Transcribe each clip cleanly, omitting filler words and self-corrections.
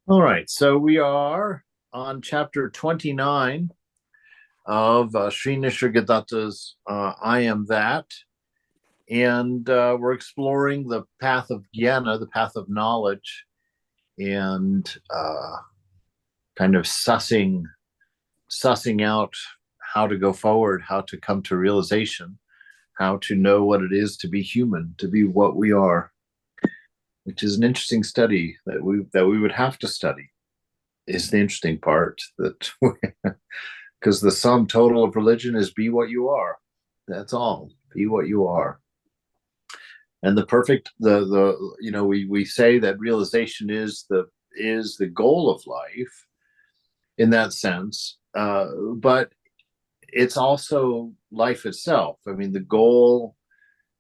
All right, so we are on chapter 29 of Shree Nisargadatta's I Am That, and we're exploring the path of jnana, the path of knowledge, and kind of sussing out how to go forward, how to come to realization, how to know what it is to be human, to be what we are, which is an interesting study that we would have to study. Is the interesting part that because the sum total of religion is be what you are. That's all. Be what you are. And the perfect we say that realization is the goal of life in that sense, but it's also life itself. I mean, the goal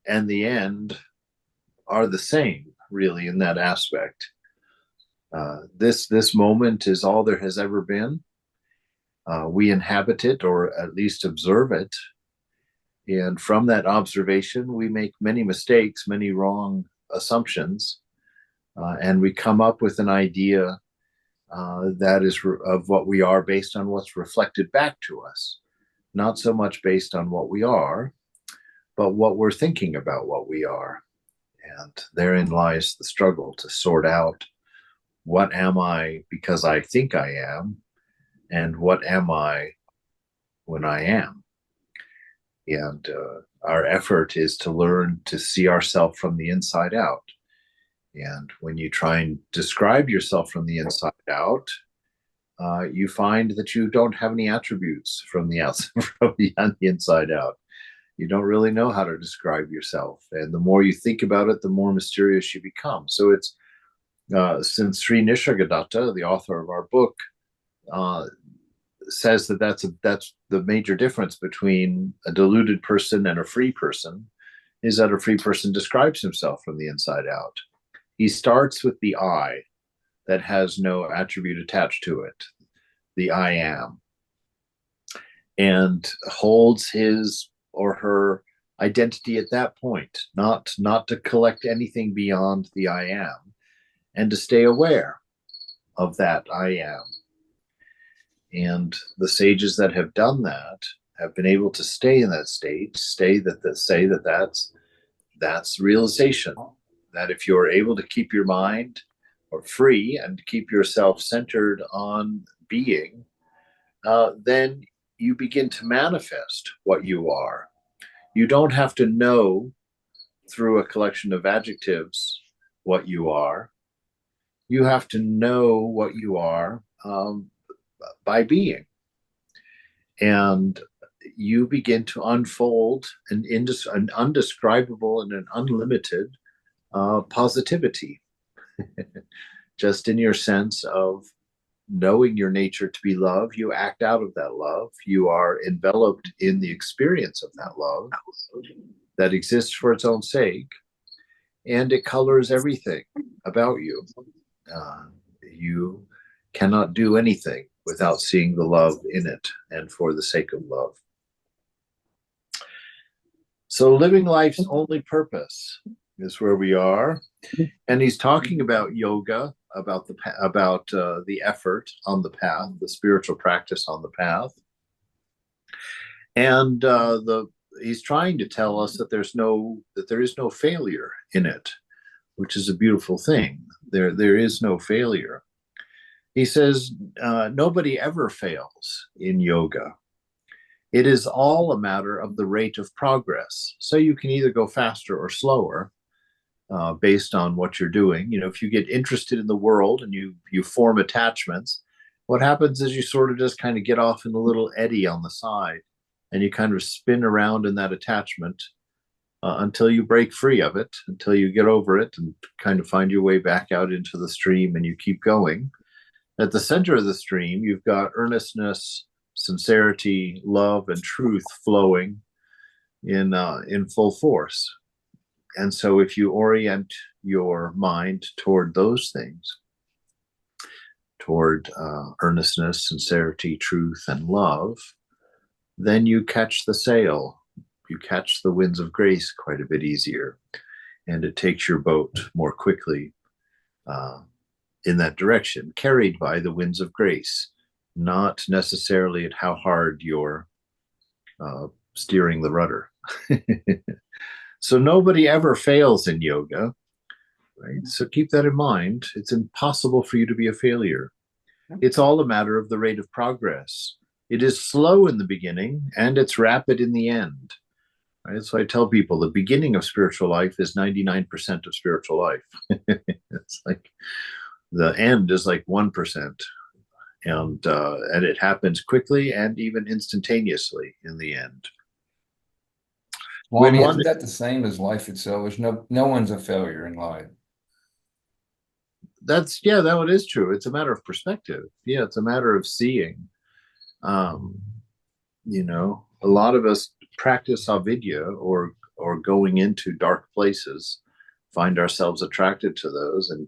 and the end are the same, really, in that aspect. This moment is all there has ever been. We inhabit it, or at least observe it. And from that observation, we make many mistakes, many wrong assumptions, and we come up with an idea that is of what we are based on what's reflected back to us, not so much based on what we are, but what we're thinking about what we are. And therein lies the struggle to sort out what am I because I think I am, and what am I when I am. And our effort is to learn to see ourselves from the inside out. And when you try and describe yourself from the inside out, you find that you don't have any attributes from the outside, from the inside out. You don't really know how to describe yourself, and the more you think about it, the more mysterious you become. So it's since Sree Nisargadatta, the author of our book, uh, says that that's the major difference between a deluded person and a free person, is that a free person describes himself from the inside out. He starts with the I that has no attribute attached to it, the I am, and holds his or her identity at that point, not to collect anything beyond the I am, and to stay aware of that I am. And the sages that have done that have been able to stay in that state, say that that's realization. That if you're able to keep your mind or free and keep yourself centered on being, then you begin to manifest what you are. You don't have to know through a collection of adjectives what you are. You have to know what you are by being. And you begin to unfold an undescribable and an unlimited positivity, just in your sense of knowing your nature to be love. You act out of that love. You are enveloped in the experience of that love that exists for its own sake, and it colors everything about you. You cannot do anything without seeing the love in it and for the sake of love. So living life's only purpose is where we are. And he's talking about yoga, about the effort on the path, the spiritual practice on the path. And he's trying to tell us that there is no failure in it, which is a beautiful thing. There is no failure. He says nobody ever fails in yoga. It is all a matter of the rate of progress. So you can either go faster or slower based on what you're doing. You know, if you get interested in the world and you form attachments, what happens is you sort of just kind of get off in a little eddy on the side, and you kind of spin around in that attachment until you break free of it, until you get over it and kind of find your way back out into the stream, and you keep going. At the center of the stream, you've got earnestness, sincerity, love, and truth flowing in full force. And so, if you orient your mind toward those things, toward earnestness, sincerity, truth, and love, then you catch the sail. You catch the winds of grace quite a bit easier, and it takes your boat more quickly in that direction, carried by the winds of grace, not necessarily at how hard you're steering the rudder. So nobody ever fails in yoga, right? So keep that in mind. It's impossible for you to be a failure. It's all a matter of the rate of progress. It is slow in the beginning and it's rapid in the end. Right? So I tell people the beginning of spiritual life is 99% of spiritual life. It's like the end is like 1%. And it happens quickly and even instantaneously in the end. Well, I mean, isn't that the same as life itself? There's no one's a failure in life. That is true. It's a matter of perspective. Yeah, it's a matter of seeing. Um, a lot of us practice avidya or going into dark places, find ourselves attracted to those, and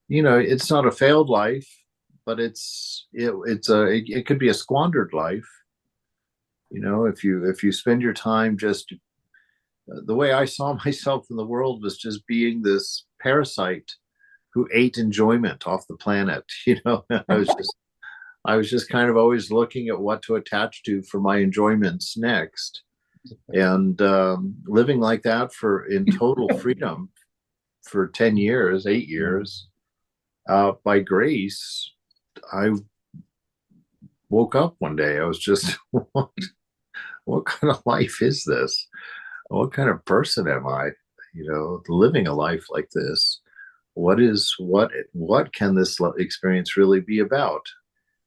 it's not a failed life, but it could be a squandered life. If you spend your time just the way I saw myself in the world was just being this parasite who ate enjoyment off the planet. I was just kind of always looking at what to attach to for my enjoyments next, and living like that in total freedom for 10 years, 8 years. By grace, I woke up one day. I was just, what kind of life is this? What kind of person am I? Living a life like this. What can this experience really be about?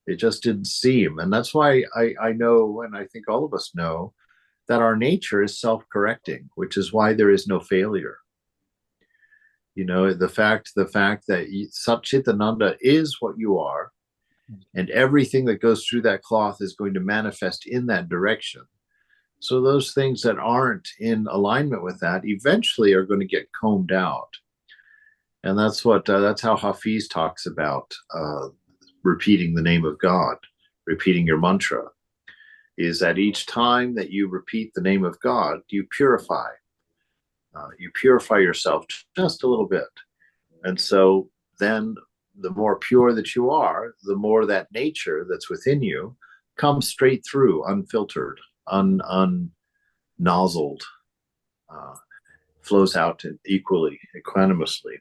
It just didn't seem. And that's why I know, and I think all of us know, that our nature is self-correcting, which is why there is no failure. The fact that Satchitananda is what you are, and everything that goes through that cloth is going to manifest in that direction. So those things that aren't in alignment with that eventually are going to get combed out. And that's how Hafiz talks about repeating the name of God, repeating your mantra, is that each time that you repeat the name of God, you purify yourself just a little bit. And so then the more pure that you are, the more that nature that's within you comes straight through, unfiltered, unnozzled, flows out equally, equanimously.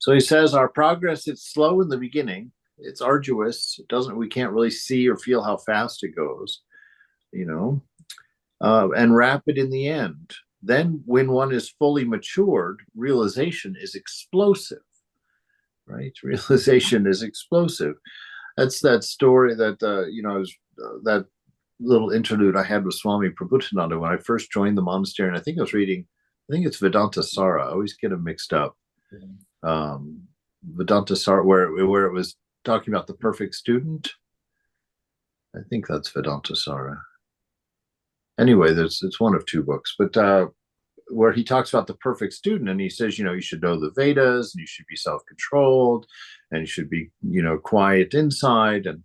So he says our progress is slow in the beginning. It's arduous. We can't really see or feel how fast it goes, and rapid in the end. Then when one is fully matured, realization is explosive, right? Realization is explosive. That's that story that, that little interlude I had with Swami Prabhupada when I first joined the monastery. And I think it's Vedanta Sara. I always get them mixed up. Vedanta Sara, where it was talking about the perfect student. I think that's Vedanta Sara. Anyway, it's one of two books, but where he talks about the perfect student, and he says, you should know the Vedas, and you should be self-controlled, and you should be, quiet inside, and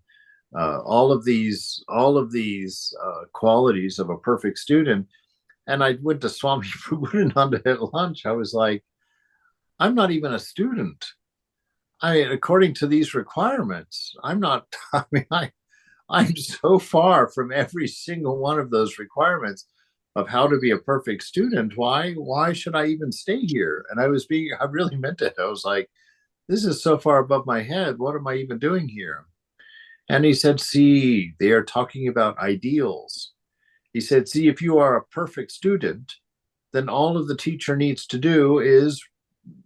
all of these qualities of a perfect student. And I went to Swami Prabhupada at lunch. I was like, I'm not even a student. I mean, according to these requirements, I'm not. I mean, I'm so far from every single one of those requirements of how to be a perfect student. Why should I even stay here? And I really meant it. I was like, this is so far above my head. What am I even doing here? And he said, see, they are talking about ideals. He said, see, if you are a perfect student, then all of the teacher needs to do is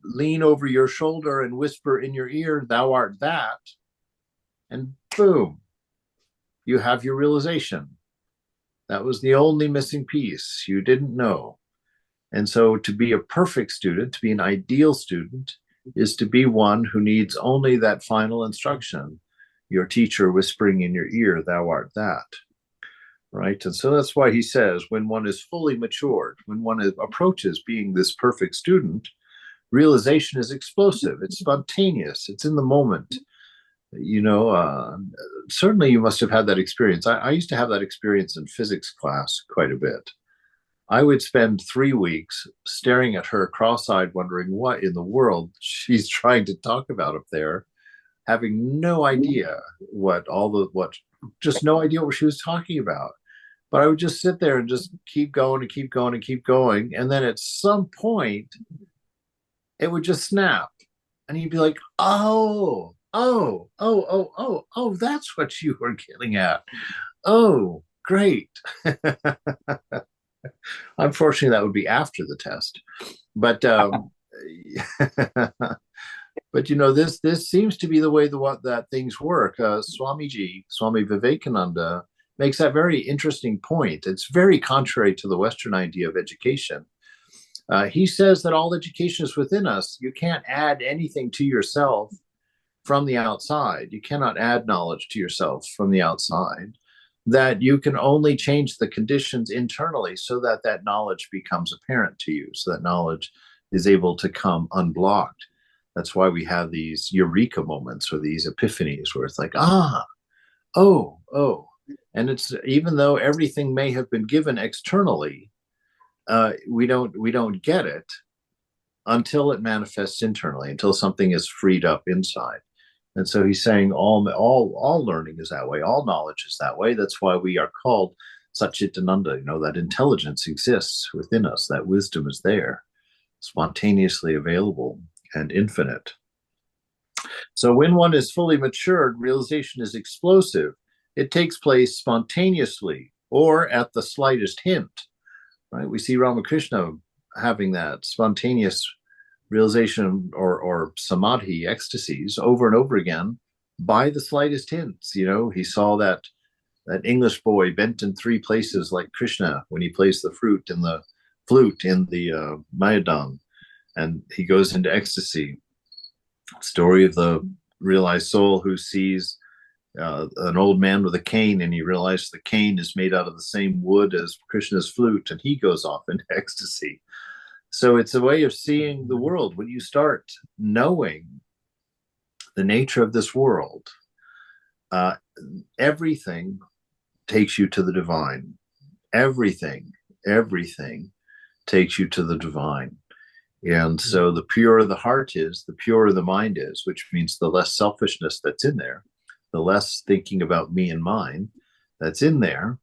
lean over your shoulder and whisper in your ear, thou art that. And boom, you have your realization. That was the only missing piece you didn't know. And so to be a perfect student, to be an ideal student, is to be one who needs only that final instruction, your teacher whispering in your ear, thou art that. Right? And so that's why he says, when one is fully matured, when one approaches being this perfect student, realization is explosive, it's spontaneous, it's in the moment. Certainly you must have had that experience. I used to have that experience in physics class quite a bit. I would spend 3 weeks staring at her cross-eyed, wondering what in the world she's trying to talk about up there, having no idea just no idea what she was talking about. But I would just sit there and just keep going and keep going and keep going. And then at some point, it would just snap. And you'd be like, oh, that's what you were getting at. Oh, great. Unfortunately, that would be after the test. But but this seems to be the way that things work. Swami Vivekananda makes that very interesting point. It's very contrary to the Western idea of education. He says that all education is within us. You can't add anything to yourself from the outside. You cannot add knowledge to yourself from the outside. That you can only change the conditions internally so that that knowledge becomes apparent to you, so that knowledge is able to come unblocked. That's why we have these eureka moments or these epiphanies where it's like, oh. And it's, even though everything may have been given externally, we don't get it until it manifests internally, until something is freed up inside. And so he's saying all learning is that way, all knowledge is that way. That's why we are called Satchitananda. That intelligence exists within us, that wisdom is there, spontaneously available and infinite. So when one is fully matured, realization is explosive. It takes place spontaneously or at the slightest hint. Right? We see Ramakrishna having that spontaneous realization or samadhi, ecstasies, over and over again by the slightest hints. He saw that English boy bent in 3 places like Krishna when he plays the flute in the Mayadam, and he goes into ecstasy. Story of the realized soul who sees an old man with a cane, and he realizes the cane is made out of the same wood as Krishna's flute, and he goes off into ecstasy. So it's a way of seeing the world. When you start knowing the nature of this world, everything takes you to the divine. Everything takes you to the divine. And so the purer the heart is, the purer the mind is, which means the less selfishness that's in there, the less thinking about me and mine that's in there,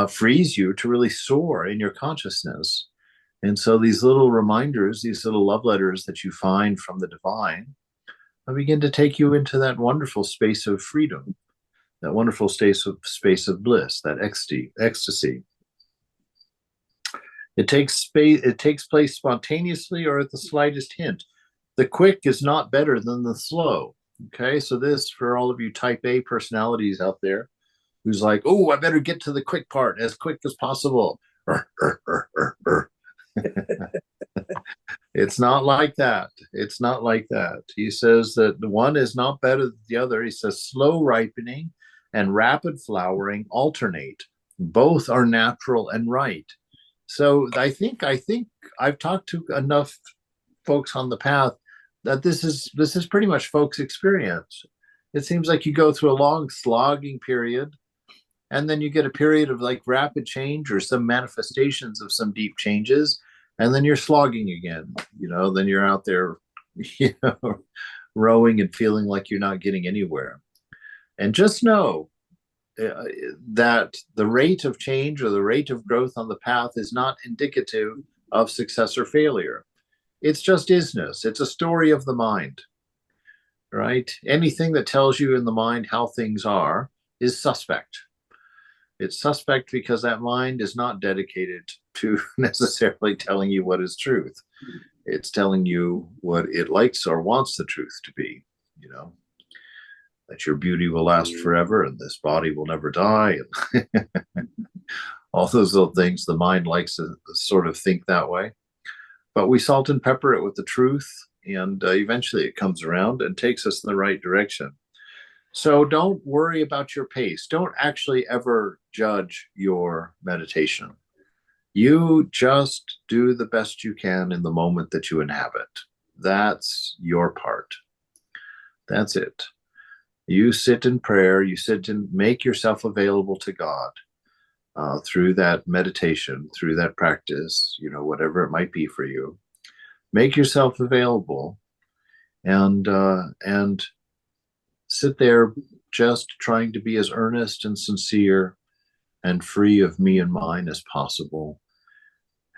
frees you to really soar in your consciousness. And so these little reminders, these little love letters that you find from the divine, begin to take you into that wonderful space of freedom, that wonderful space of bliss, that ecstasy. It takes place spontaneously or at the slightest hint. The quick is not better than the slow. Okay, so this, for all of you type A personalities out there, who's like, oh, I better get to the quick part as quick as possible. It's not like that. It's not like that. He says that the one is not better than the other. He says slow ripening and rapid flowering alternate. Both are natural and right. So I think I've talked to enough folks on the path that this is pretty much folks' experience. It seems like you go through a long slogging period, and then you get a period of like rapid change or some manifestations of some deep changes, and then you're slogging again. Then you're out there, rowing and feeling like you're not getting anywhere. And just know that the rate of change or the rate of growth on the path is not indicative of success or failure. It's just isness. It's a story of the mind, right? Anything that tells you in the mind how things are is suspect. It's suspect because that mind is not dedicated to necessarily telling you what is truth. It's telling you what it likes or wants the truth to be, that your beauty will last forever and this body will never die. And all those little things, the mind likes to sort of think that way. But we salt and pepper it with the truth, and eventually it comes around and takes us in the right direction. So don't worry about your pace. Don't actually ever judge your meditation. You just do the best you can in the moment that you inhabit. That's your part. That's it. You sit in prayer, you sit and make yourself available to God. through that meditation, through that practice, whatever it might be for you. Make yourself available and sit there just trying to be as earnest and sincere and free of me and mine as possible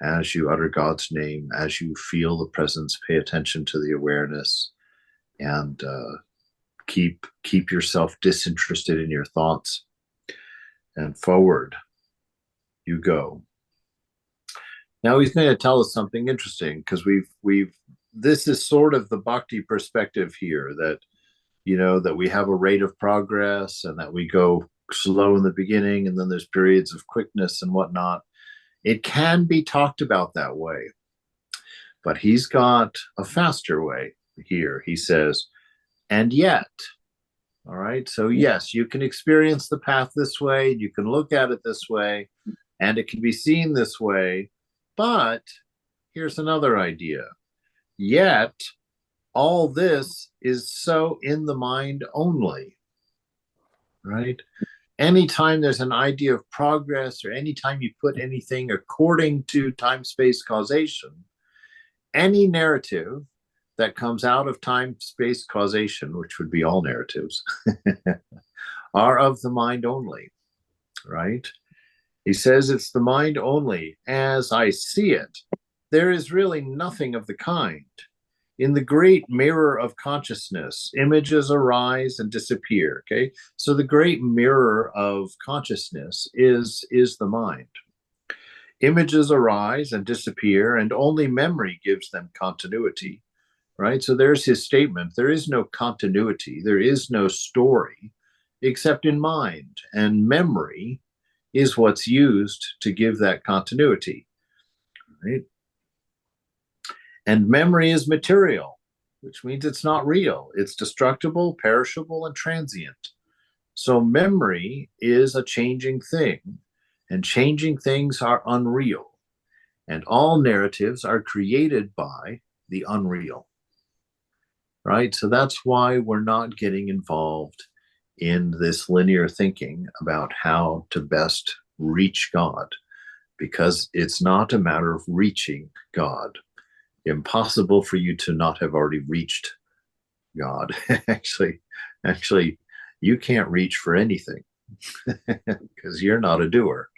as you utter God's name, as you feel the presence, pay attention to the awareness, and keep yourself disinterested in your thoughts, and forward you go. Now he's going to tell us something interesting, because we've this is sort of the bhakti perspective here, that that we have a rate of progress and that we go slow in the beginning and then there's periods of quickness and whatnot. It can be talked about that way, but he's got a faster way here. He says, and yet, all right, so yes, you can experience the path this way, you can look at it this way, and it can be seen this way, but here's another idea. Yet, all this is so in the mind only, right? Anytime there's an idea of progress, or anytime you put anything according to time-space causation, any narrative that comes out of time-space causation, which would be all narratives, are of the mind only, right? He says it's the mind only. As I see it, there is really nothing of the kind. In the great mirror of consciousness, images arise and disappear, okay? So the great mirror of consciousness is the mind. Images arise and disappear, and only memory gives them continuity, right? So there's his statement. There is no continuity. There is no story except in mind, and memory is what's used to give that continuity, right? And memory is material, which means it's not real. It's destructible, perishable, and transient. So memory is a changing thing, and changing things are unreal. And all narratives are created by the unreal, right? So that's why we're not getting involved in this linear thinking about how to best reach God, because it's not a matter of reaching God. Impossible for you to not have already reached God. actually, you can't reach for anything because you're not a doer.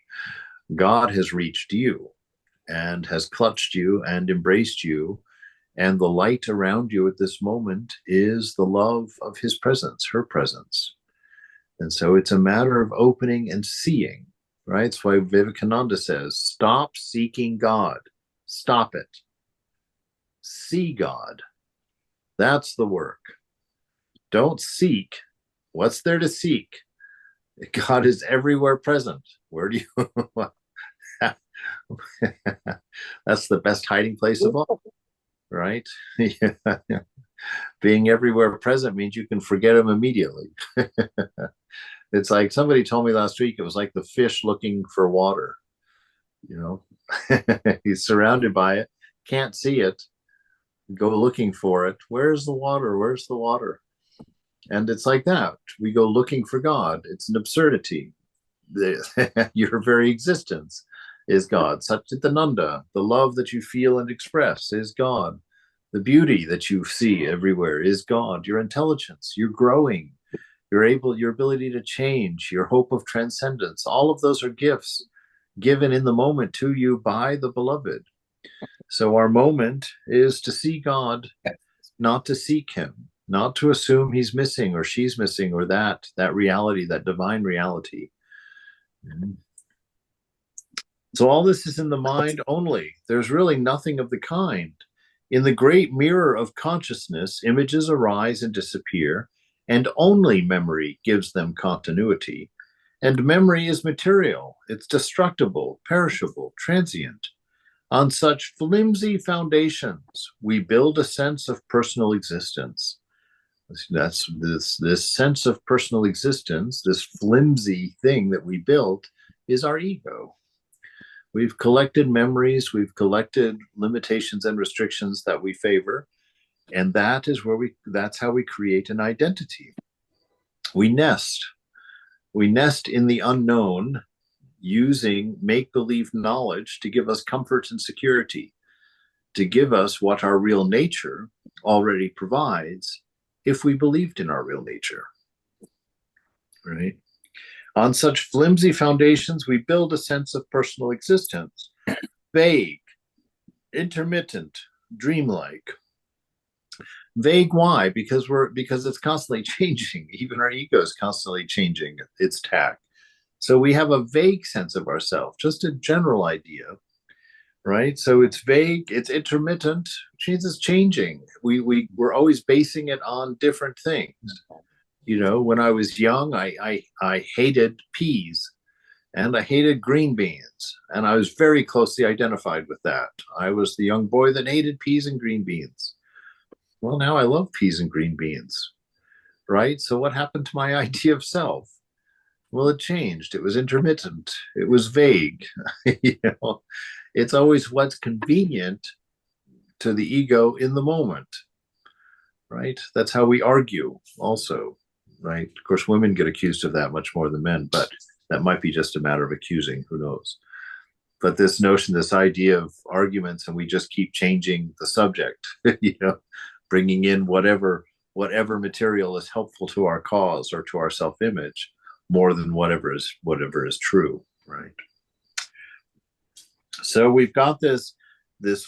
God has reached you and has clutched you and embraced you, and the light around you at this moment is the love of his presence, her presence. And so it's a matter of opening and seeing, right? That's why Vivekananda says, stop seeking God. Stop it. See God. That's the work. Don't seek. What's there to seek? God is everywhere present. Where do you? That's the best hiding place of all, right? Being everywhere present means you can forget him immediately. It's like somebody told me last week, it was like the fish looking for water. He's surrounded by it, can't see it, go looking for it. Where's the water? Where's the water? And it's like that. We go looking for God. It's an absurdity. Your very existence is God. Satchitananda, the love that you feel and express, is God. The beauty that you see everywhere is God. Your intelligence, you're growing, your ability to change, your hope of transcendence, all of those are gifts given in the moment to you by the beloved. So our moment is to see God, not to seek him, not to assume he's missing or she's missing, or that reality, that divine reality. So all this is in the mind only. There's really nothing of the kind. In the great mirror of consciousness, images arise and disappear, and only memory gives them continuity. And memory is material. It's destructible, perishable, transient. On such flimsy foundations, we build a sense of personal existence. That's this sense of personal existence, this flimsy thing that we built, is our ego. We've collected memories, we've collected limitations and restrictions that we favor, and that's how we create an identity. We nest in the unknown, using make-believe knowledge to give us comfort and security, to give us what our real nature already provides if we believed in our real nature, right? On such flimsy foundations, we build a sense of personal existence, vague, intermittent, dreamlike. Vague, why? Because it's constantly changing. Even our ego is constantly changing its tack. So we have a vague sense of ourselves, just a general idea, right? So it's vague, it's intermittent, which means it's changing. We're always basing it on different things. You know, when I was young, I hated peas and I hated green beans, and I was very closely identified with that. I was the young boy that hated peas and green beans. Well, now I love peas and green beans, right? So what happened to my idea of self? Well, it changed. It was intermittent. It was vague. You know, it's always what's convenient to the ego in the moment, right? That's how we argue also, right? Of course, women get accused of that much more than men, but that might be just a matter of accusing. Who knows? But this notion, this idea of arguments, and we just keep changing the subject, you know, bringing in whatever material is helpful to our cause or to our self-image more than whatever is true, right? So we've got this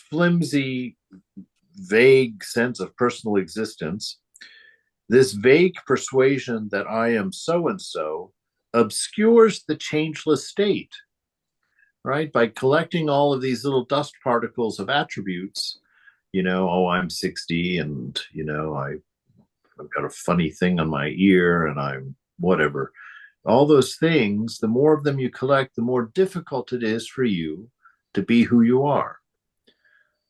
flimsy, vague sense of personal existence. This vague persuasion that I am so and so obscures the changeless state, right? By collecting all of these little dust particles of attributes, you know, oh, I'm 60 and, you know, I've got a funny thing on my ear and I'm whatever. All those things, the more of them you collect, the more difficult it is for you to be who you are,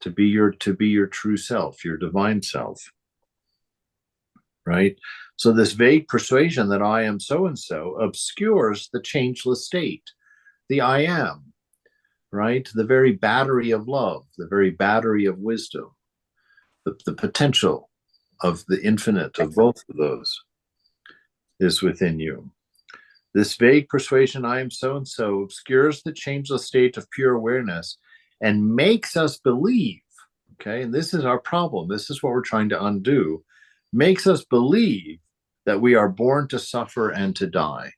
to be your true self, your divine self, right? So this vague persuasion that I am so and so obscures the changeless state, the I am, right? The very battery of love, the very battery of wisdom, the potential of the infinite of both of those is within you. This vague persuasion, I am so and so, obscures the changeless state of pure awareness and makes us believe, okay, and this is our problem, this is what we're trying to undo, makes us believe that we are born to suffer and to die,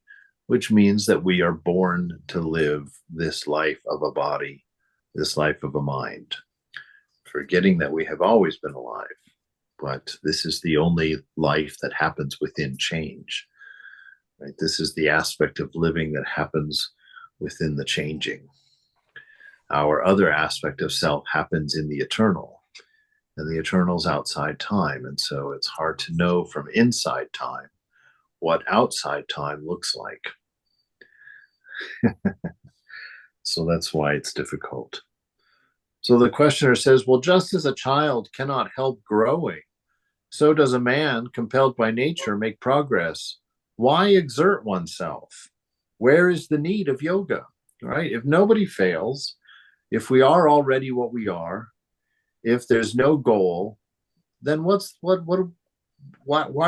which means that we are born to live this life of a body, this life of a mind, forgetting that we have always been alive, but this is the only life that happens within change. Right? This is the aspect of living that happens within the changing. Our other aspect of self happens in the eternal, and the eternal is outside time. And so it's hard to know from inside time what outside time looks like. So that's why it's difficult. So the questioner says, well, just as a child cannot help growing, so does a man compelled by nature make progress. Why exert oneself? Where is the need of yoga, right? If nobody fails, if we are already what we are, if there's no goal, then why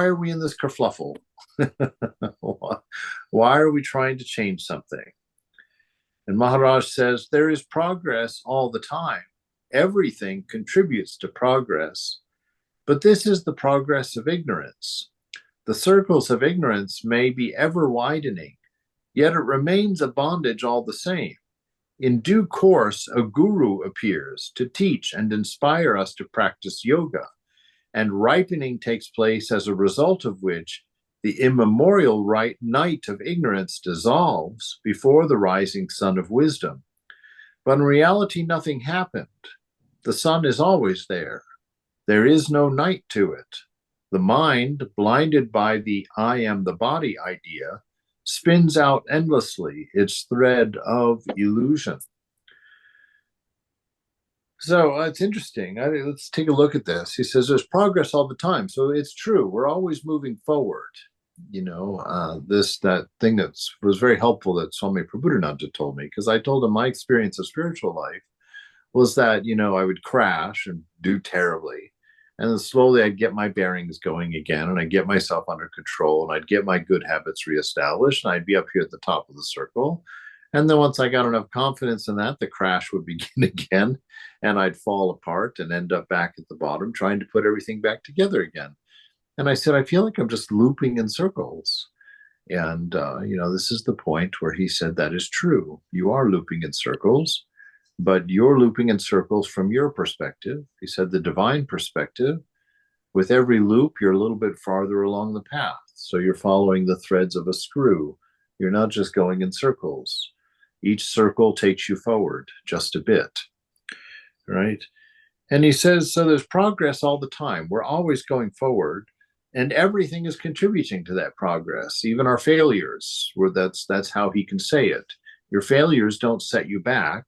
are we in this kerfluffle? Why are we trying to change something? And Maharaj says, there is progress all the time. Everything contributes to progress. But this is the progress of ignorance. The circles of ignorance may be ever widening, yet it remains a bondage all the same. In due course, a guru appears to teach and inspire us to practice yoga, and ripening takes place as a result of which the immemorial night of ignorance dissolves before the rising sun of wisdom. But in reality, nothing happened. The sun is always there. There is no night to it. The mind, blinded by the I am the body idea, spins out endlessly its thread of illusion. So it's interesting. Let's take a look at this. He says there's progress all the time. So it's true. We're always moving forward. You know, that thing that was very helpful that Swami Prabhupada told me, because I told him my experience of spiritual life was that, you know, I would crash and do terribly. And then slowly I'd get my bearings going again, and I'd get myself under control, and I'd get my good habits reestablished, and I'd be up here at the top of the circle. And then once I got enough confidence in that, the crash would begin again, and I'd fall apart and end up back at the bottom trying to put everything back together again. And I said, I feel like I'm just looping in circles. And, this is the point where he said, that is true. You are looping in circles, but you're looping in circles from your perspective. He said, the divine perspective, with every loop, you're a little bit farther along the path. So you're following the threads of a screw. You're not just going in circles. Each circle takes you forward just a bit, right? And he says, so there's progress all the time. We're always going forward, and everything is contributing to that progress, even our failures, where that's how he can say it. Your failures don't set you back.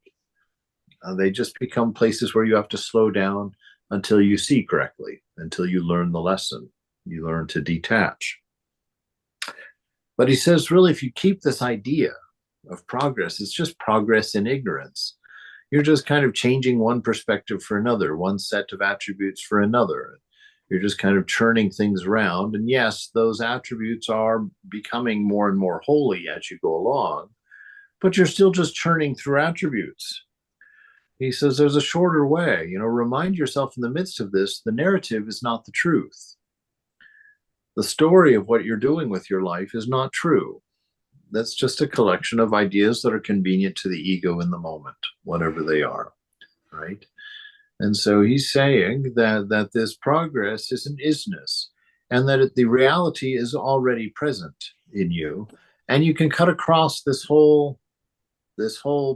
They just become places where you have to slow down until you see correctly, until you learn the lesson. You learn to detach. But he says, really, if you keep this idea of progress, it's just progress in ignorance. You're just kind of changing one perspective for another, one set of attributes for another. You're just kind of churning things around. And yes, those attributes are becoming more and more holy as you go along, but you're still just churning through attributes. He says there's a shorter way. Remind yourself in the midst of this, the narrative is not the truth. The story of what you're doing with your life is not true. That's just a collection of ideas that are convenient to the ego in the moment, whatever they are, right? And so he's saying that this progress is an isness, and that the reality is already present in you, and you can cut across this whole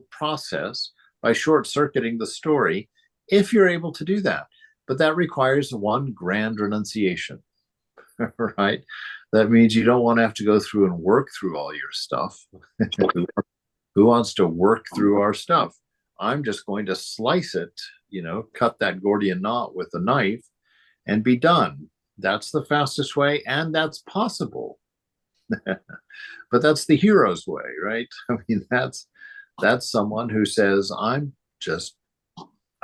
process by short-circuiting the story if you're able to do that. But that requires one grand renunciation, right? That means you don't want to have to go through and work through all your stuff. Who wants to work through our stuff? I'm just going to slice it, cut that Gordian knot with a knife and be done. That's the fastest way, and that's possible. But that's the hero's way, right? I mean, that's someone who says, I'm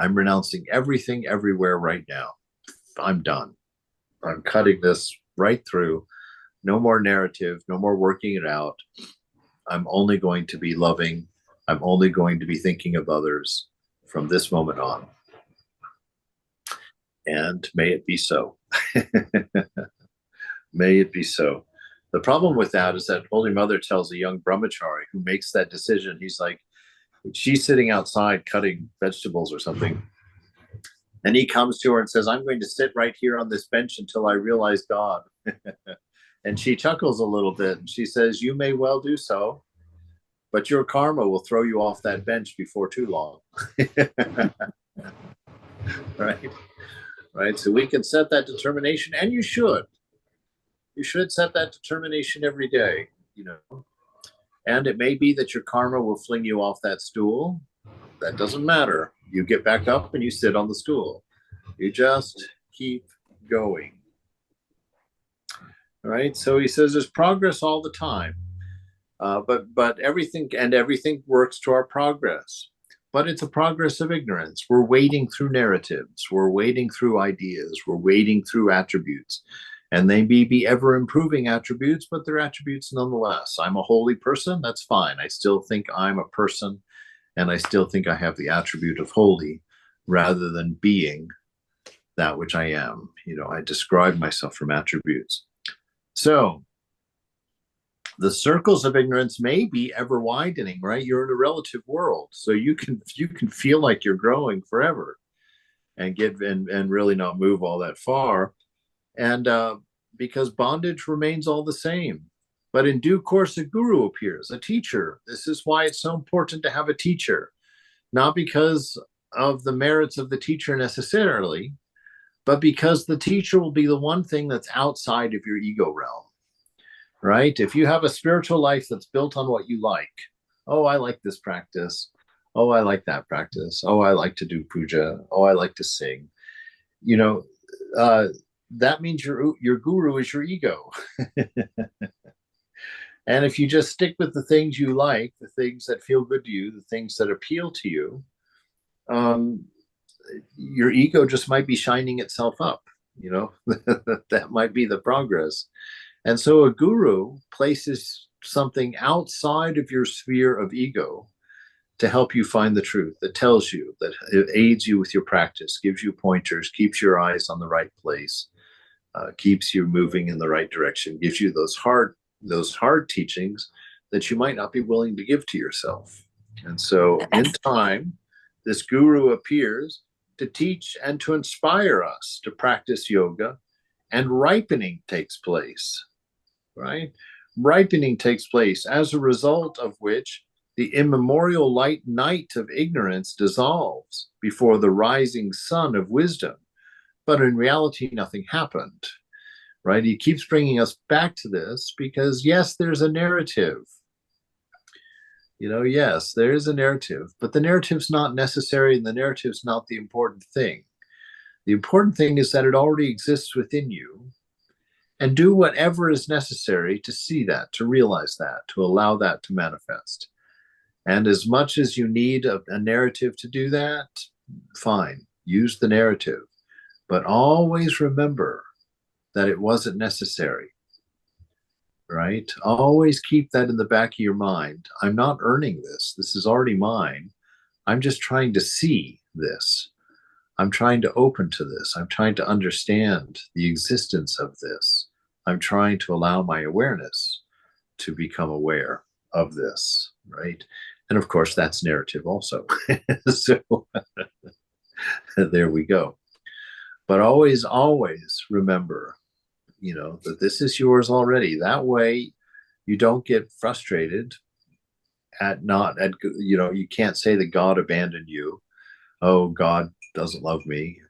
renouncing everything everywhere right now. I'm done. I'm cutting this right through. No more narrative, no more working it out. I'm only going to be loving. I'm only going to be thinking of others from this moment on. And may it be so. May it be so. The problem with that is that Holy Mother tells a young brahmachari who makes that decision, he's like, she's sitting outside cutting vegetables or something. And he comes to her and says, I'm going to sit right here on this bench until I realize God. And she chuckles a little bit and she says, you may well do so, but your karma will throw you off that bench before too long. Right. So we can set that determination, and you should set that determination every day, and it may be that your karma will fling you off that stool. That doesn't matter. You get back up and you sit on the stool. You just keep going. All right. So he says there's progress all the time, but everything works to our progress. But it's a progress of ignorance. We're wading through narratives. We're wading through ideas. We're wading through attributes. And they may be ever improving attributes, but they're attributes nonetheless. I'm a holy person. That's fine. I still think I'm a person, and I still think I have the attribute of holy rather than being that which I am. I describe myself from attributes. So the circles of ignorance may be ever widening, right? You're in a relative world, so you can feel like you're growing forever, and really not move all that far, and because bondage remains all the same. But in due course, a guru appears, a teacher. This is why it's so important to have a teacher, not because of the merits of the teacher necessarily, but because the teacher will be the one thing that's outside of your ego realm. Right? If you have a spiritual life that's built on what you like, oh, I like this practice. Oh, I like that practice. Oh, I like to do puja. Oh, I like to sing. That means your guru is your ego. And if you just stick with the things you like, the things that feel good to you, the things that appeal to you, your ego just might be shining itself up. That might be the progress. And so a guru places something outside of your sphere of ego to help you find the truth, that tells you, that it aids you with your practice, gives you pointers, keeps your eyes on the right place, keeps you moving in the right direction, gives you those hard teachings that you might not be willing to give to yourself. And so in time, this guru appears to teach and to inspire us to practice yoga, and ripening takes place, right? Ripening takes place, as a result of which the immemorial light night of ignorance dissolves before the rising sun of wisdom. But in reality, nothing happened, right? He keeps bringing us back to this because, yes, there's a narrative. Yes, there is a narrative, but the narrative's not necessary, and the narrative's not the important thing. The important thing is that it already exists within you, and do whatever is necessary to see that, to realize that, to allow that to manifest. And as much as you need a narrative to do that, fine, use the narrative. But always remember that it wasn't necessary, right? Always keep that in the back of your mind. I'm not earning this. This is already mine. I'm just trying to see this. I'm trying to open to this. I'm trying to understand the existence of this. I'm trying to allow my awareness to become aware of this, right? And of course, that's narrative also. So there we go. But always, always remember, that this is yours already. That way you don't get frustrated you can't say that God abandoned you. Oh, God doesn't love me.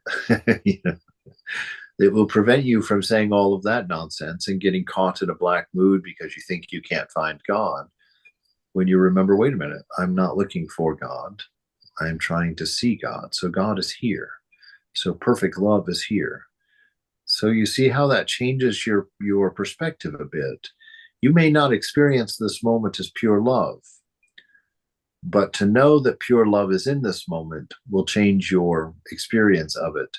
It will prevent you from saying all of that nonsense and getting caught in a black mood because you think you can't find God. When you remember, wait a minute, I'm not looking for God. I'm trying to see God. So God is here. So perfect love is here. So you see how that changes your perspective a bit. You may not experience this moment as pure love, but to know that pure love is in this moment will change your experience of it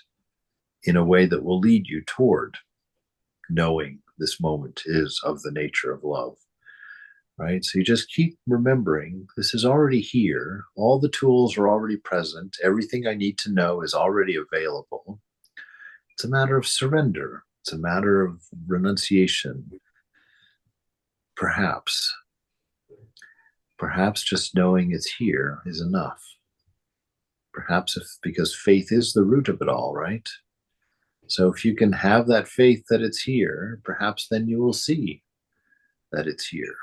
in a way that will lead you toward knowing this moment is of the nature of love, right? So you just keep remembering this is already here. All the tools are already present. Everything I need to know is already available. It's a matter of surrender. It's a matter of renunciation. Perhaps just knowing it's here is enough. Perhaps because faith is the root of it all, right? So if you can have that faith that it's here, perhaps then you will see that it's here.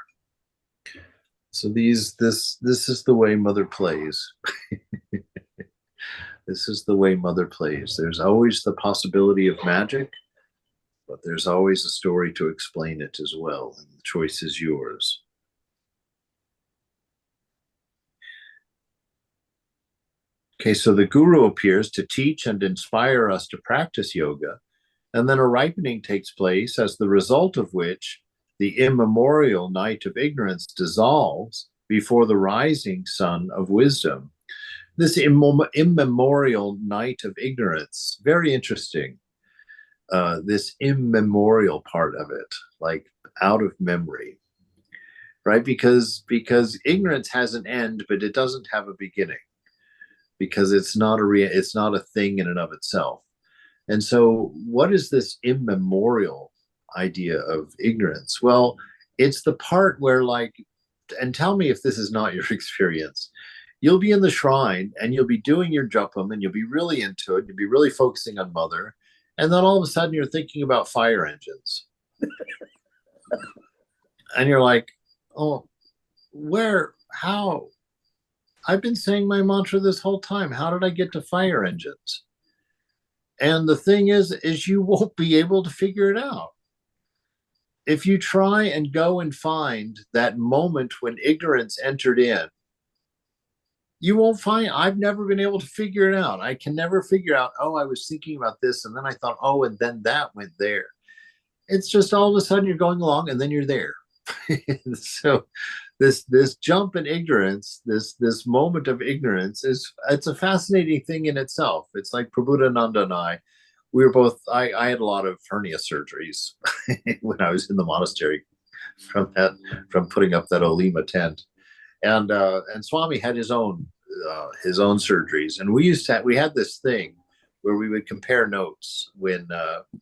So this is the way Mother plays. This is the way Mother plays. There's always the possibility of magic, but there's always a story to explain it as well. And the choice is yours. Okay, so the guru appears to teach and inspire us to practice yoga, and then a ripening takes place, as the result of which the immemorial night of ignorance dissolves before the rising sun of wisdom. This immemorial night of ignorance, very interesting. This immemorial part of it, like out of memory, right? Because ignorance has an end, but it doesn't have a beginning, because it's not a thing in and of itself. And so what is this immemorial idea of ignorance? Well, it's the part where, like, and tell me if this is not your experience, you'll be in the shrine and you'll be doing your jupam and you'll be really into it. You'll be really focusing on Mother. And then all of a sudden you're thinking about fire engines. And you're like, oh, how? I've been saying my mantra this whole time. How did I get to fire engines? And the thing is you won't be able to figure it out. If you try and go and find that moment when ignorance entered in, you won't find. I've never been able to figure it out. I can never figure out, oh, I was thinking about this, and then I thought, oh, and then that went there. It's just all of a sudden you're going along and then you're there. So this jump in ignorance, this moment of ignorance, it's a fascinating thing in itself. It's like Prabhupada and I, we were both, I had a lot of hernia surgeries when I was in the monastery from putting up that Olima tent. And Swami had his own surgeries, and we had this thing where we would compare notes when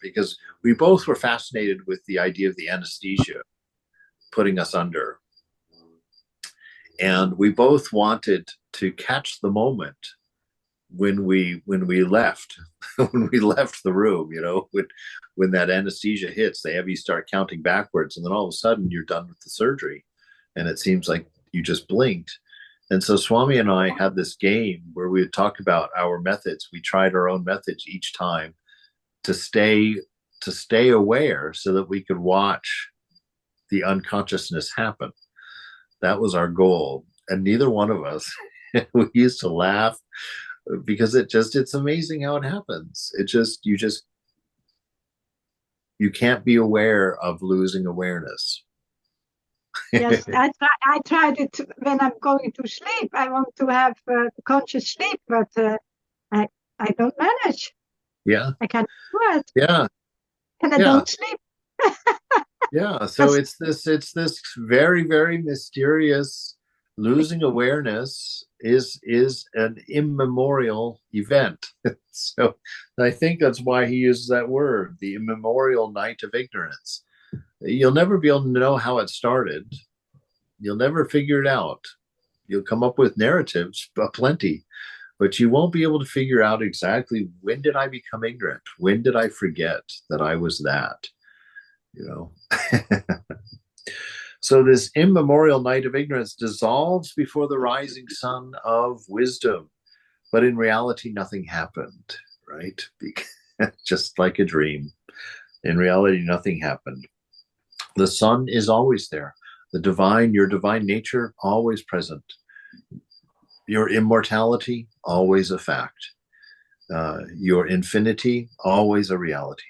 because we both were fascinated with the idea of the anesthesia putting us under, and we both wanted to catch the moment when we left when we left the room, when that anesthesia hits, they have you start counting backwards, and then all of a sudden you're done with the surgery, and it seems like you just blinked. And so Swami and I had this game where we would talk about our methods. We tried our own methods each time to stay aware so that we could watch the unconsciousness happen. That was our goal. And neither one of us, we used to laugh because it's amazing how it happens. You can't be aware of losing awareness. Yes, I tried it when I'm going to sleep. I want to have conscious sleep, but I don't manage. Yeah. I can't do it. Yeah. And I don't sleep. Yeah. So it's this very, very mysterious losing awareness is an immemorial event. So I think that's why he uses that word, the immemorial night of ignorance. You'll never be able to know how it started. You'll never figure it out. You'll come up with narratives, plenty, but you won't be able to figure out exactly when did I become ignorant? When did I forget that I was that? So this immemorial night of ignorance dissolves before the rising sun of wisdom. But in reality, nothing happened, right? Just like a dream. In reality, nothing happened. The sun is always there. Your divine nature, always present. Your immortality, always a fact. Your infinity, always a reality.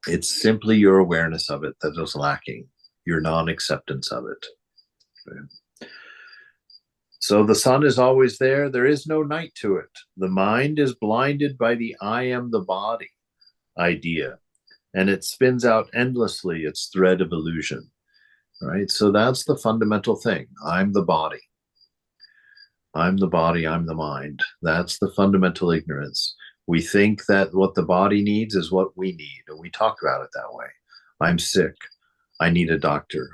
It's simply your awareness of it that is lacking, your non-acceptance of it. Okay. So the sun is always there. There is no night to it. The mind is blinded by the I am the body idea, and it spins out endlessly its thread of illusion, right? So that's the fundamental thing. I'm the body. I'm the body, I'm the mind. That's the fundamental ignorance. We think that what the body needs is what we need, and we talk about it that way. I'm sick. I need a doctor.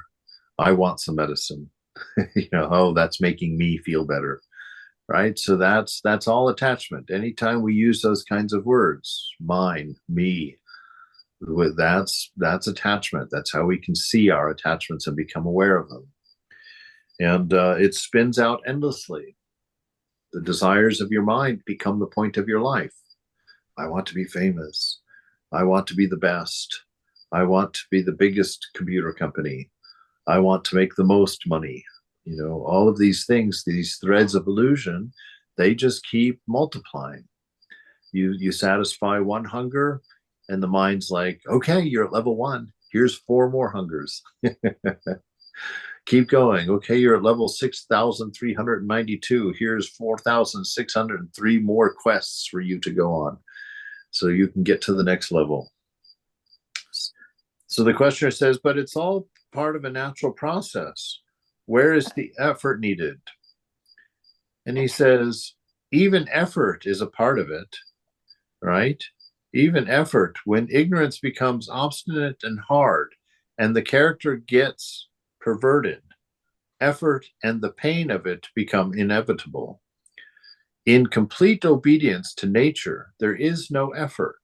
I want some medicine. Oh, that's making me feel better, right? So that's all attachment. Anytime we use those kinds of words, mine, me, that's attachment. That's how we can see our attachments and become aware of them. And it spins out endlessly. The desires of your mind become the point of your life. I want to be famous. I want to be the best. I want to be the biggest computer company. I want to make the most money. All of these things, these threads of illusion, they just keep multiplying. You satisfy one hunger, and the mind's like, okay, you're at level 1. Here's 4 more hungers. Keep going. Okay, you're at level 6,392. Here's 4,603 more quests for you to go on, so you can get to the next level. So the questioner says, but it's all part of a natural process. Where is the effort needed? And he says, even effort is a part of it, right? Even effort, when ignorance becomes obstinate and hard, and the character gets perverted, effort and the pain of it become inevitable. In complete obedience to nature, there is no effort,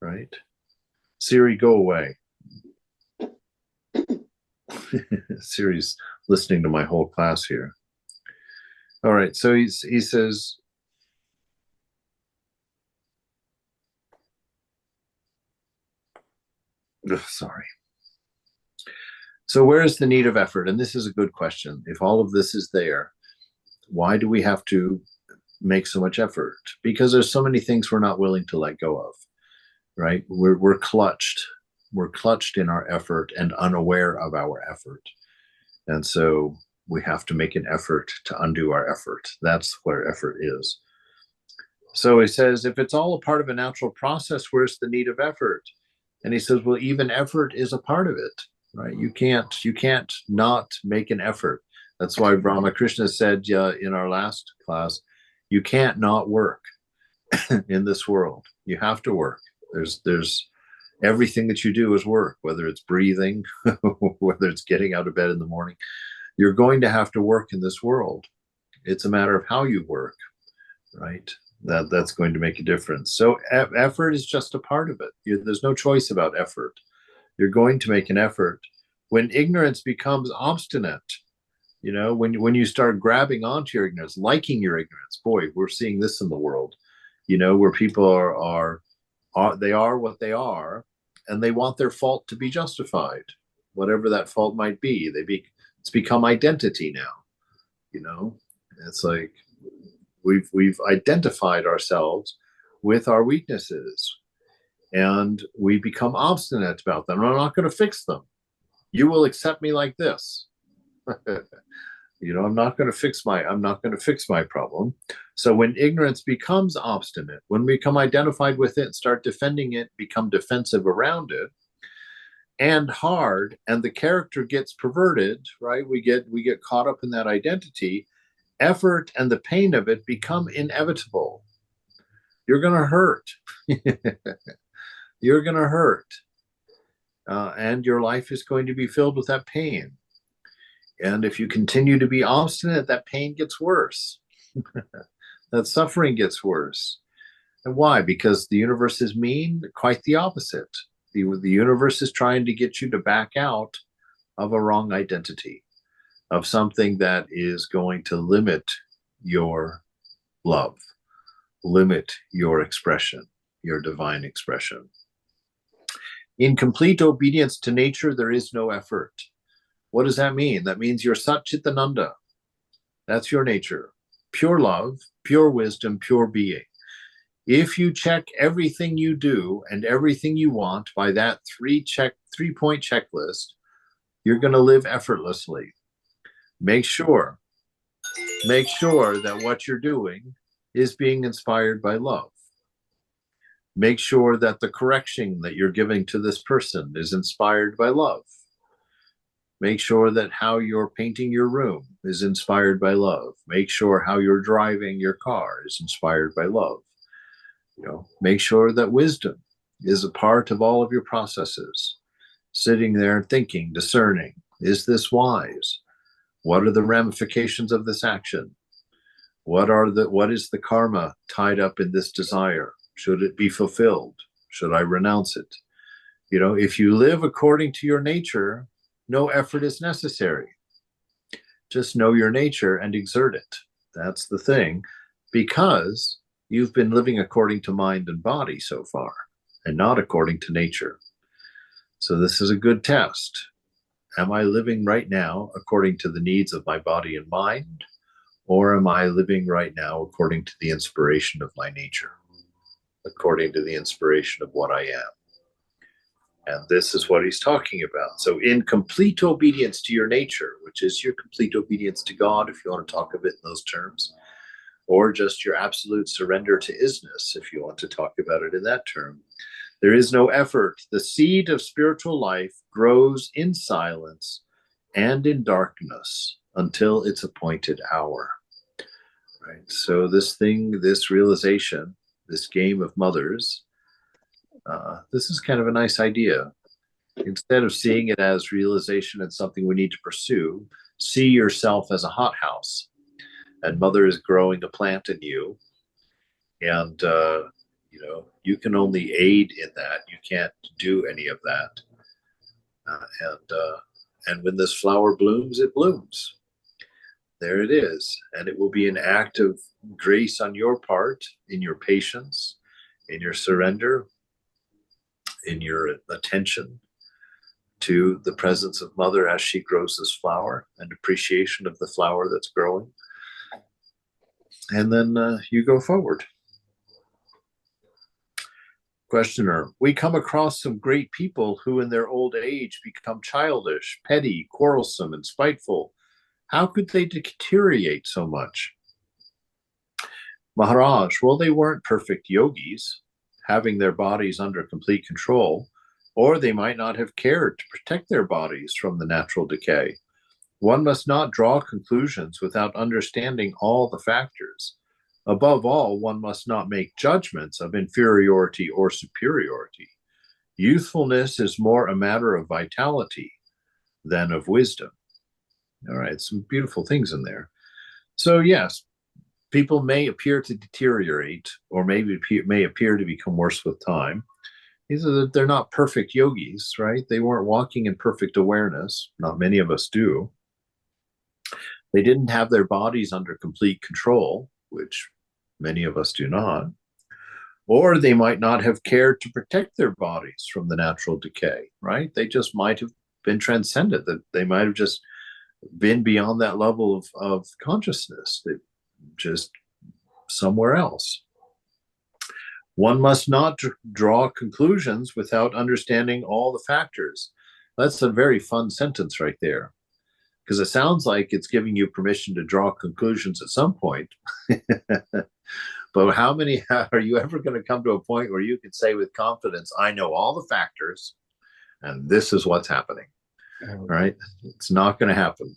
right? Siri, go away. Siri's listening to my whole class here. All right, so he says, sorry. So where is the need of effort? And this is a good question. If all of this is there, why do we have to make so much effort? Because there's so many things we're not willing to let go of, right? We're clutched. We're clutched in our effort and unaware of our effort. And so we have to make an effort to undo our effort. That's where effort is. So he says, if it's all a part of a natural process, where's the need of effort? And he says, well, even effort is a part of it. right? You can't not make an effort. That's why Ramakrishna said in our last class, you can't not work in this world. You have to work. There's everything that you do is work, whether it's breathing, whether it's getting out of bed in the morning. You're going to have to work in this world. It's a matter of how you work, right? That's going to make a difference. So effort is just a part of it. There's no choice about effort. You're going to make an effort. When ignorance becomes obstinate, when you start grabbing onto your ignorance, liking your ignorance, boy, we're seeing this in the world, where people are they are what they are, and they want their fault to be justified, whatever that fault might be. It's become identity now. It's like we've identified ourselves with our weaknesses, and we become obstinate about them. I'm not going to fix them. You will accept me like this. I'm not going to fix my problem. So when ignorance becomes obstinate, when we become identified with it, start defending it, become defensive around it, and hard, and the character gets perverted, right? We get caught up in that identity. Effort and the pain of it become inevitable. You're going to hurt. You're going to hurt. And your life is going to be filled with that pain. And if you continue to be obstinate, that pain gets worse. That suffering gets worse. And why? Because the universe is mean? Quite the opposite. The universe is trying to get you to back out of a wrong identity, of something that is going to limit your love, limit your expression, your divine expression. In complete obedience to nature, there is no effort. What does that mean? That means you're Satchitananda. That's your nature. Pure love, pure wisdom, pure being. If you check everything you do and everything you want by that three-point checklist, you're going to live effortlessly. Make sure that what you're doing is being inspired by love. Make sure that the correction that you're giving to this person is inspired by love. Make sure that how you're painting your room is inspired by love. Make sure how you're driving your car is inspired by love. Make sure that wisdom is a part of all of your processes. Sitting there thinking, discerning, is this wise? What are the ramifications of this action? What is the karma tied up in this desire? Should it be fulfilled? Should I renounce it? If you live according to your nature, no effort is necessary. Just know your nature and exert it. That's the thing, because you've been living according to mind and body so far, and not according to nature. So this is a good test. Am I living right now according to the needs of my body and mind, or am I living right now according to the inspiration of my nature, according to the inspiration of what I am? And this is what he's talking about. So in complete obedience to your nature, which is your complete obedience to God, if you want to talk of it in those terms, or just your absolute surrender to isness, if you want to talk about it in that term, there is no effort. The seed of spiritual life grows in silence and in darkness until its appointed hour. Right? So this realization, this game of mothers, this is kind of a nice idea. Instead of seeing it as realization and something we need to pursue, see yourself as a hothouse. And mother is growing a plant in you. And, you can only aid in that. You can't do any of that. And when this flower blooms, it blooms. There it is. And it will be an act of grace on your part, in your patience, in your surrender, in your attention to the presence of mother as she grows this flower, and appreciation of the flower that's growing. And then you go forward. Questioner, we come across some great people who in their old age become childish, petty, quarrelsome, and spiteful. How could they deteriorate so much? Maharaj, well, they weren't perfect yogis, having their bodies under complete control. or they might not have cared to protect their bodies from the natural decay. One must not draw conclusions without understanding all the factors. Above all, one must not make judgments of inferiority or superiority. Youthfulness is more a matter of vitality than of wisdom. All right, some beautiful things in there. So, yes, people may appear to deteriorate or maybe may appear to become worse with time. They're not perfect yogis, right? They weren't walking in perfect awareness. Not many of us do. They didn't have their bodies under complete control, which many of us do not. Or they might not have cared to protect their bodies from the natural decay, right? They just might have been transcended, that they might have just been beyond that level of consciousness, they just somewhere else. One must not draw conclusions without understanding all the factors. That's a very fun sentence right there, because it sounds like it's giving you permission to draw conclusions at some point. But how many are you ever going to come to a point where you can say with confidence, I know all the factors and this is what's happening? Right? It's not going to happen.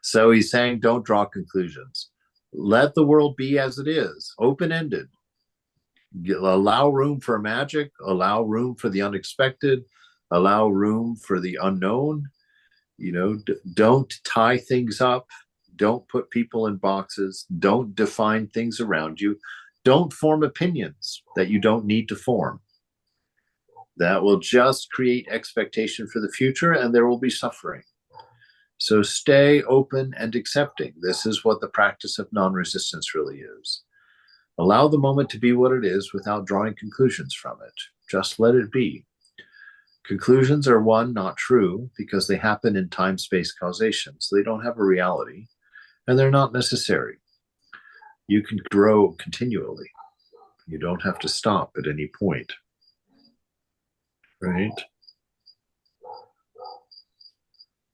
So he's saying, don't draw conclusions. Let the world be as it is, open-ended. Allow room for magic, allow room for the unexpected, allow room for the unknown. Don't tie things up. Don't put people in boxes. Don't define things around you. Don't form opinions that you don't need to form. That will just create expectation for the future, and there will be suffering. So stay open and accepting. This is what the practice of non-resistance really is. Allow the moment to be what it is without drawing conclusions from it. Just let it be. Conclusions are, one, not true because they happen in time-space causation, so they don't have a reality, and they're not necessary. You can grow continually. You don't have to stop at any point. Right?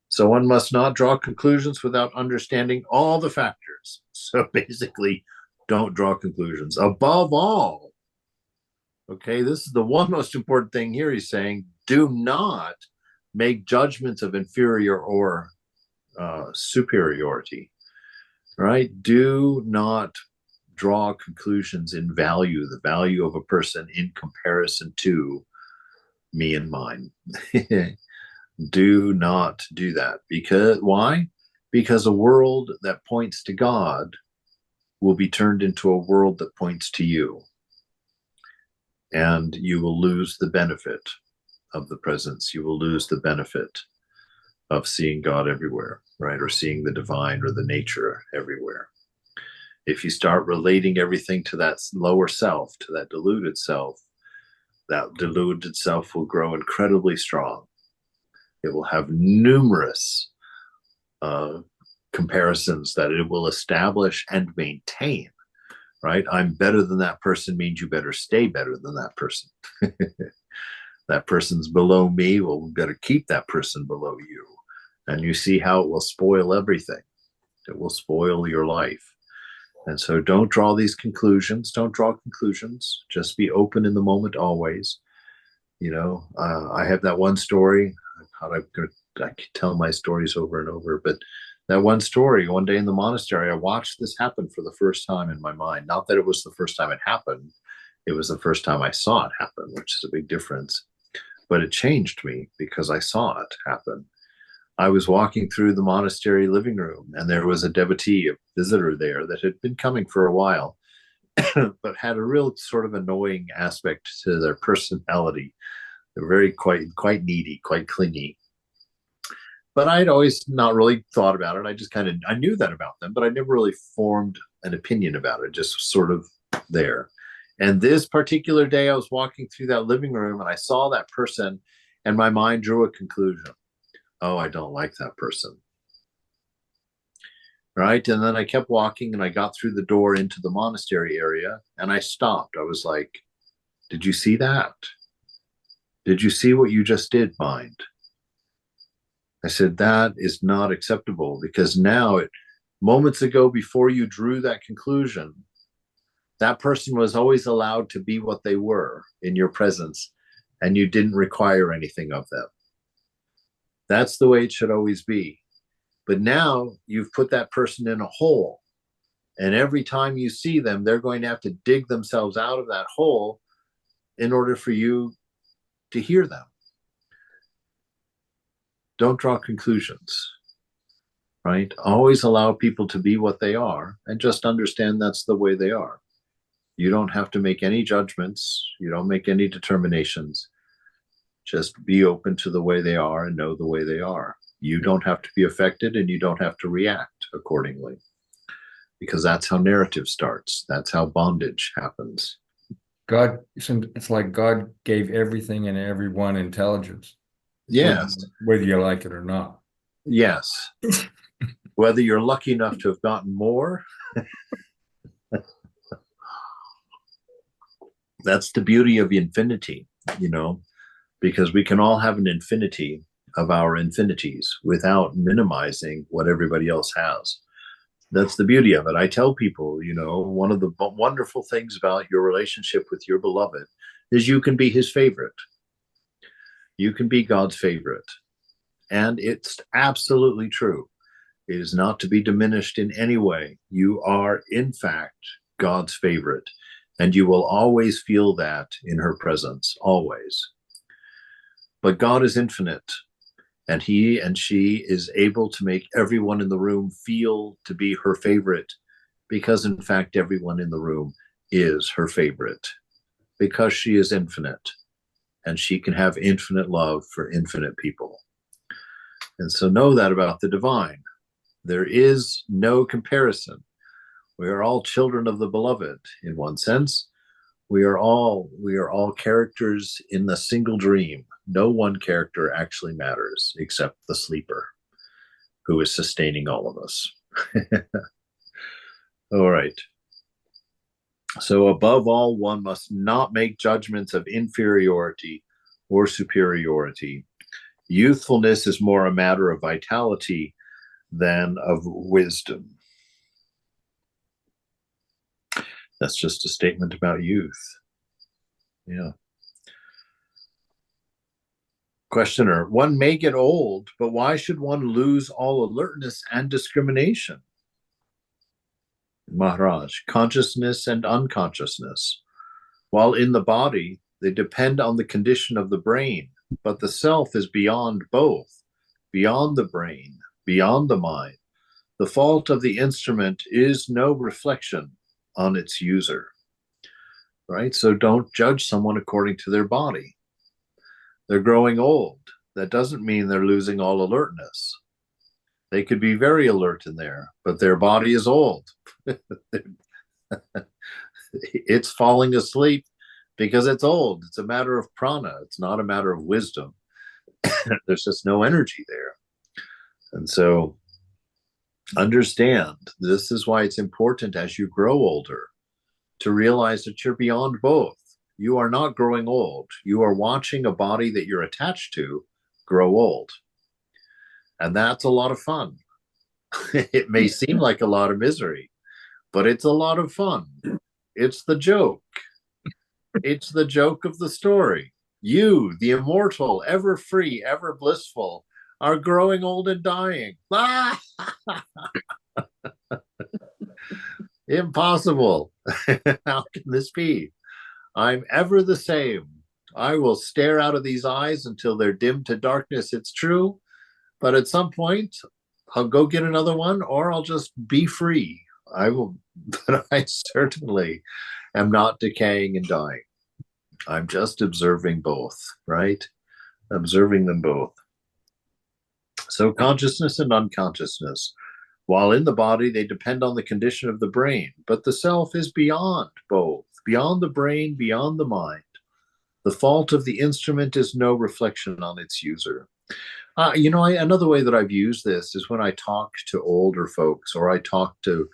So one must not draw conclusions without understanding all the factors. So basically, don't draw conclusions. Above all, okay, this is the one most important thing here. He's saying, do not make judgments of inferior or superiority, right? Do not draw conclusions in value, the value of a person in comparison to me and mine. Do not do that. Because why? Because a world that points to God will be turned into a world that points to you. And you will lose the benefit of the presence. You will lose the benefit of seeing God everywhere, right? Or seeing the divine or the nature everywhere. If you start relating everything to that lower self, to that deluded self will grow incredibly strong. It will have numerous comparisons that it will establish and maintain, right? I'm better than that person means you better stay better than that person. That person's below me, well, we better keep that person below you. And you see how it will spoil everything. It will spoil your life. And so don't draw these conclusions. Don't draw conclusions. Just be open in the moment always. I have that one story. I could tell my stories over and over, but that one story, one day in the monastery, I watched this happen for the first time in my mind. Not that it was the first time it happened. It was the first time I saw it happen, which is a big difference. But it changed me because I saw it happen. I was walking through the monastery living room, and there was a devotee, a visitor there that had been coming for a while, but had a real sort of annoying aspect to their personality. They're very quite needy, quite clingy. But I'd always not really thought about it. I just I knew that about them, but I never really formed an opinion about it, just sort of there. And this particular day, I was walking through that living room and I saw that person, and my mind drew a conclusion. Oh, I don't like that person. Right? And then I kept walking and I got through the door into the monastery area and I stopped. I was like, did you see that? Did you see what you just did, mind? I said, that is not acceptable, because now, moments ago, before you drew that conclusion, that person was always allowed to be what they were in your presence. and you didn't require anything of them. That's the way it should always be. But now you've put that person in a hole, and every time you see them, they're going to have to dig themselves out of that hole in order for you to hear them. Don't draw conclusions, right? Always allow people to be what they are and just understand that's the way they are. You don't have to make any judgments. You don't make any determinations. Just be open to the way they are and know the way they are. You don't have to be affected, and you don't have to react accordingly, because that's how narrative starts. That's how bondage happens. God, it's like God gave everything and everyone intelligence. Yes. Whether you like it or not. Yes. Whether you're lucky enough to have gotten more. That's the beauty of infinity, because we can all have an infinity of our infinities without minimizing what everybody else has. That's the beauty of it. I tell people, one of the wonderful things about your relationship with your beloved is you can be his favorite. You can be God's favorite. And it's absolutely true. It is not to be diminished in any way. You are, in fact, God's favorite. And you will always feel that in her presence, always. But God is infinite. And he and she is able to make everyone in the room feel to be her favorite, because in fact, everyone in the room is her favorite, because she is infinite, and she can have infinite love for infinite people. And so know that about the divine. There is no comparison. We are all children of the beloved in one sense. We are all characters in the single dream. No one character actually matters except the sleeper, who is sustaining all of us. All right. So above all, one must not make judgments of inferiority or superiority. Youthfulness is more a matter of vitality than of wisdom. That's just a statement about youth. Yeah. Questioner, one may get old, but why should one lose all alertness and discrimination? Maharaj, consciousness and unconsciousness. While in the body, they depend on the condition of the brain, but the self is beyond both, beyond the brain, beyond the mind. The fault of the instrument is no reflection on its user, right? So don't judge someone according to their body. They're growing old. That doesn't mean they're losing all alertness. They could be very alert in there, but their body is old. It's falling asleep because it's old. It's a matter of prana. It's not a matter of wisdom. There's just no energy there. And so understand, this is why it's important as you grow older to realize that you're beyond both. You are not growing old. You are watching a body that you're attached to grow old. And that's a lot of fun. It may seem like a lot of misery, but it's a lot of fun. It's the joke. It's the joke of the story. You, the immortal, ever free, ever blissful, are growing old and dying. Impossible. How can this be? I'm ever the same. I will stare out of these eyes until they're dimmed to darkness. It's true. But at some point, I'll go get another one, or I'll just be free. I will, but I certainly am not decaying and dying. I'm just observing both, right? Observing them both. So consciousness and unconsciousness. While in the body, they depend on the condition of the brain, but the self is beyond both, beyond the brain, beyond the mind. The fault of the instrument is no reflection on its user. Another way that I've used this is when I talk to older folks, or I talk to,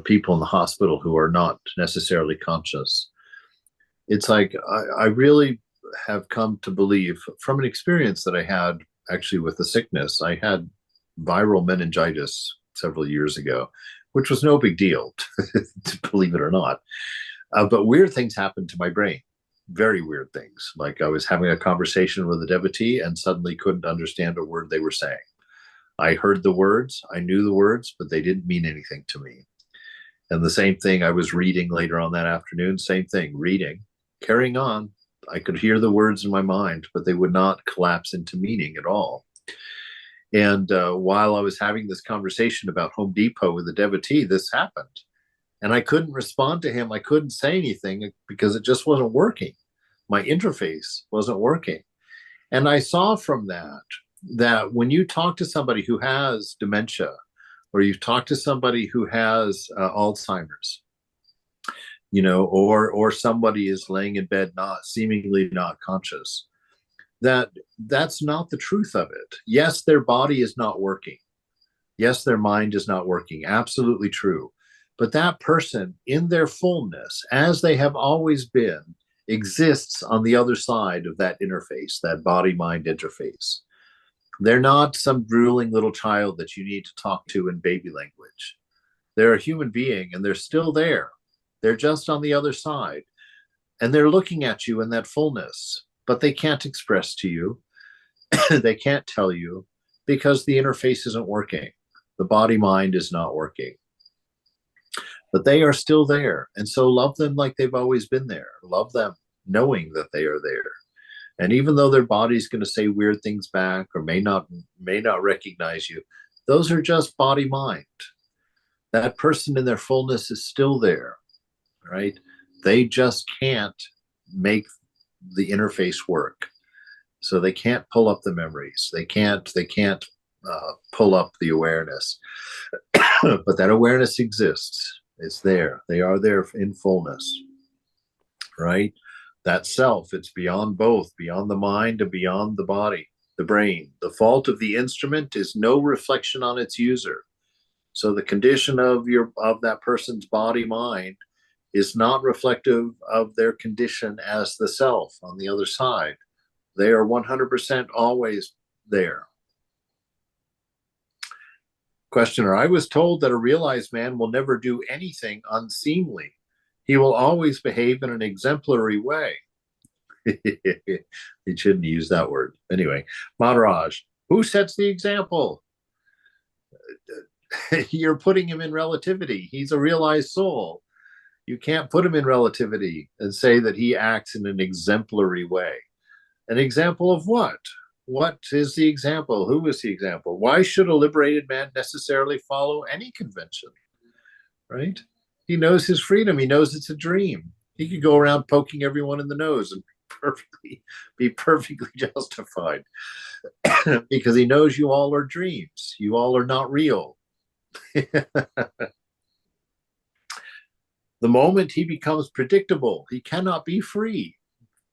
people in the hospital who are not necessarily conscious. It's like I really have come to believe from an experience that I had actually with the sickness. I had viral meningitis several years ago, which was no big deal, believe it or not. But weird things happened to my brain. very weird things. Like I was having a conversation with a devotee and suddenly couldn't understand a word they were saying. I heard the words, I knew the words, but they didn't mean anything to me. And the same thing, I was reading later on that afternoon, same thing, reading, carrying on. I could hear the words in my mind, but they would not collapse into meaning at all. And while I was having this conversation about Home Depot with the devotee, this happened. And I couldn't respond to him. I couldn't say anything because it just wasn't working. My interface wasn't working. And I saw from that when you talk to somebody who has dementia, or you talk to somebody who has Alzheimer's, you know, or somebody is laying in bed seemingly not conscious, that's not the truth of it. Yes, their body is not working. Yes, their mind is not working. Absolutely true. But that person in their fullness, as they have always been, exists on the other side of that interface, that body-mind interface. They're not some drooling little child that you need to talk to in baby language. They're a human being and they're still there. They're just on the other side. And they're looking at you in that fullness, but they can't express to you. They can't tell you because the interface isn't working. The body-mind is not working. But they are still there. And so love them like they've always been there. Love them knowing that they are there. And even though their body's going to say weird things back or may not recognize you, those are just body mind. That person in their fullness is still there, right? They just can't make the interface work. So they can't pull up the memories. They can't pull up the awareness. But that awareness exists. It's there. They are there in fullness, right? That self, it's beyond both, beyond the mind and beyond the body, the brain. The fault of the instrument is no reflection on its user. So the condition of that person's body mind is not reflective of their condition as the self on the other side. They are 100% always there. Questioner, I was told that a realized man will never do anything unseemly. He will always behave in an exemplary way. He shouldn't use that word. Anyway, Maharaj, who sets the example? You're putting him in relativity. He's a realized soul. You can't put him in relativity and say that he acts in an exemplary way. An example of what? What is the example? Who is the example? Why should a liberated man necessarily follow any convention? Right? He knows his freedom. He knows it's a dream. He could go around poking everyone in the nose and be perfectly justified because he knows you all are dreams. You all are not real. The moment he becomes predictable, he cannot be free.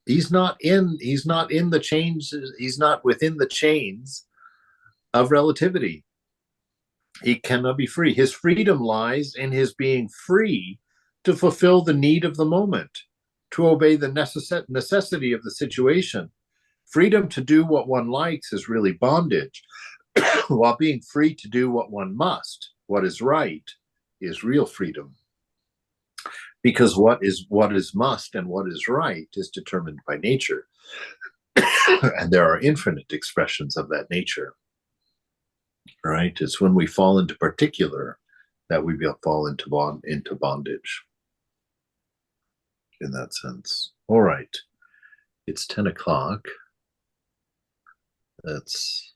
He's not in the chains. He's not within the chains of relativity. He cannot be free. His freedom lies in his being free to fulfill the need of the moment, to obey the necessity of the situation. Freedom to do what one likes is really bondage, while being free to do what one must, what is right, is real freedom. Because what is must and what is right is determined by nature. And there are infinite expressions of that nature. Right? It's when we fall into particular that we fall into bondage. In that sense. All right. It's 10 o'clock. That's